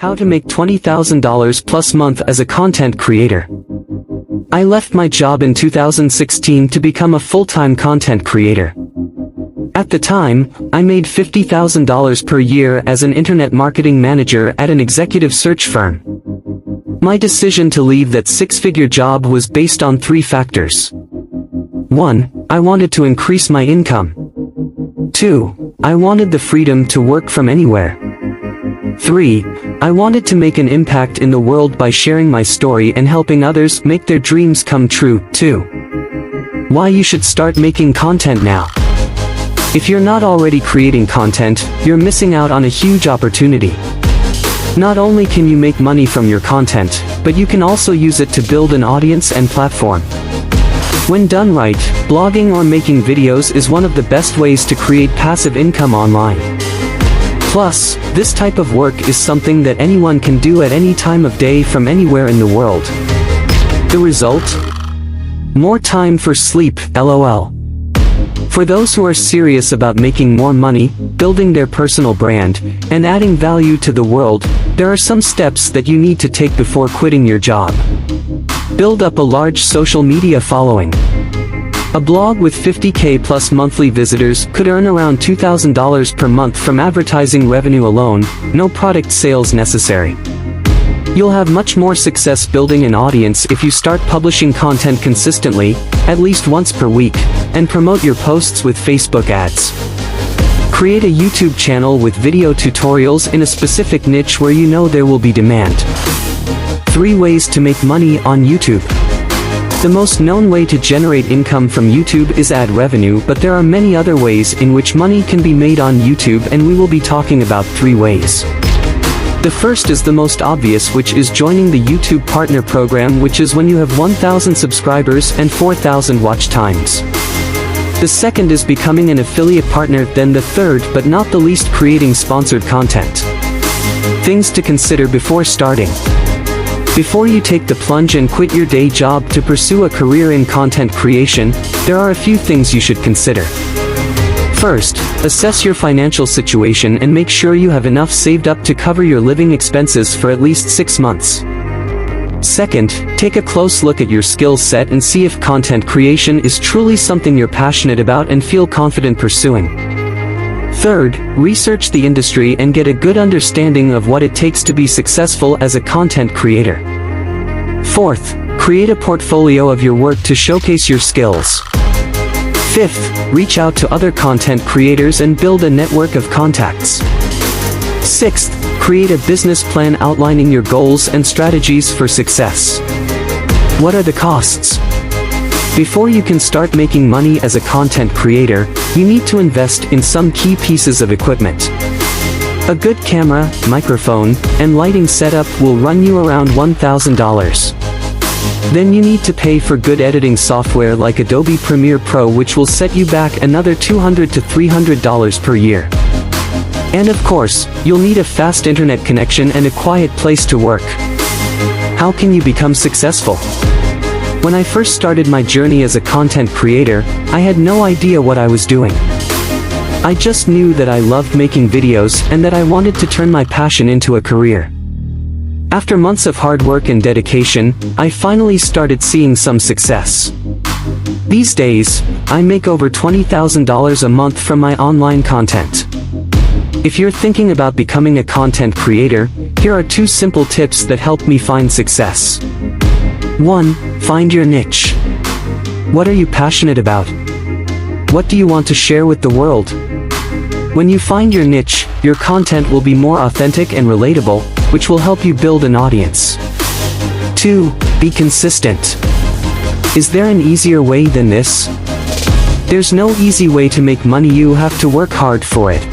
How to make $20,000 plus month as a content creator. I left my job in 2016 to become a full-time content creator. At the time, I made $50,000 per year as an internet marketing manager at an executive search firm. My decision to leave that six-figure job was based on three factors. 1. I wanted to increase my income. 2. I wanted the freedom to work from anywhere. 3. I wanted to make an impact in the world by sharing my story and helping others make their dreams come true, too. Why you should start making content now. If you're not already creating content, you're missing out on a huge opportunity. Not only can you make money from your content, but you can also use it to build an audience and platform. When done right, blogging or making videos is one of the best ways to create passive income online. Plus, this type of work is something that anyone can do at any time of day from anywhere in the world. The result? More time for sleep, LOL. For those who are serious about making more money, building their personal brand, and adding value to the world, there are some steps that you need to take before quitting your job. Build up a large social media following. A blog with 50K plus monthly visitors could earn around $2,000 per month from advertising revenue alone, no product sales necessary. You'll have much more success building an audience if you start publishing content consistently, at least once per week, and promote your posts with Facebook ads. Create a YouTube channel with video tutorials in a specific niche where you know there will be demand. 3 ways to make money on YouTube. The most known way to generate income from YouTube is ad revenue, but there are many other ways in which money can be made on YouTube, and we will be talking about 3 ways. The first is the most obvious, which is joining the YouTube Partner Program, which is when you have 1,000 subscribers and 4,000 watch times. The second is becoming an affiliate partner, then the third but not the least, creating sponsored content. Things to consider before starting. Before you take the plunge and quit your day job to pursue a career in content creation, there are a few things you should consider. First, assess your financial situation and make sure you have enough saved up to cover your living expenses for at least 6 months. Second, take a close look at your skill set and see if content creation is truly something you're passionate about and feel confident pursuing. Third, research the industry and get a good understanding of what it takes to be successful as a content creator. Fourth, create a portfolio of your work to showcase your skills. Fifth, reach out to other content creators and build a network of contacts. Sixth, create a business plan outlining your goals and strategies for success. What are the costs? Before you can start making money as a content creator, you need to invest in some key pieces of equipment. A good camera, microphone, and lighting setup will run you around $1,000. Then you need to pay for good editing software like Adobe Premiere Pro, which will set you back another $200 to $300 per year. And of course, you'll need a fast internet connection and a quiet place to work. How can you become successful? When I first started my journey as a content creator, I had no idea what I was doing. I just knew that I loved making videos and that I wanted to turn my passion into a career. After months of hard work and dedication, I finally started seeing some success. These days, I make over $20,000 a month from my online content. If you're thinking about becoming a content creator, here are 2 simple tips that helped me find success. 1. Find your niche. What are you passionate about? What do you want to share with the world? When you find your niche, your content will be more authentic and relatable, which will help you build an audience. 2. Be consistent. Is there an easier way than this? There's no easy way to make money, you have to work hard for it.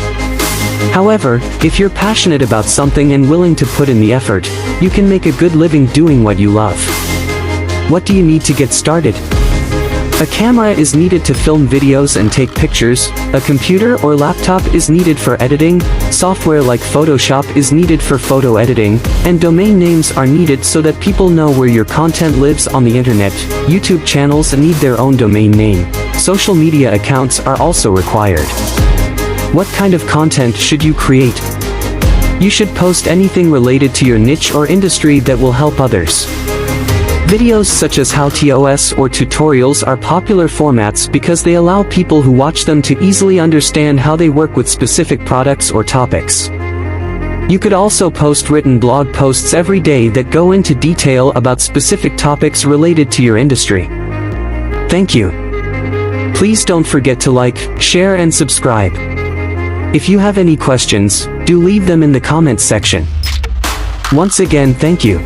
However, if you're passionate about something and willing to put in the effort, you can make a good living doing what you love. What do you need to get started? A camera is needed to film videos and take pictures, a computer or laptop is needed for editing, software like Photoshop is needed for photo editing, and domain names are needed so that people know where your content lives on the internet. YouTube channels need their own domain name. Social media accounts are also required. What kind of content should you create? You should post anything related to your niche or industry that will help others. Videos such as how TOS or tutorials are popular formats because they allow people who watch them to easily understand how they work with specific products or topics. You could also post written blog posts every day that go into detail about specific topics related to your industry. Thank you. Please don't forget to like, share and subscribe. If you have any questions, do leave them in the comments section. Once again, thank you.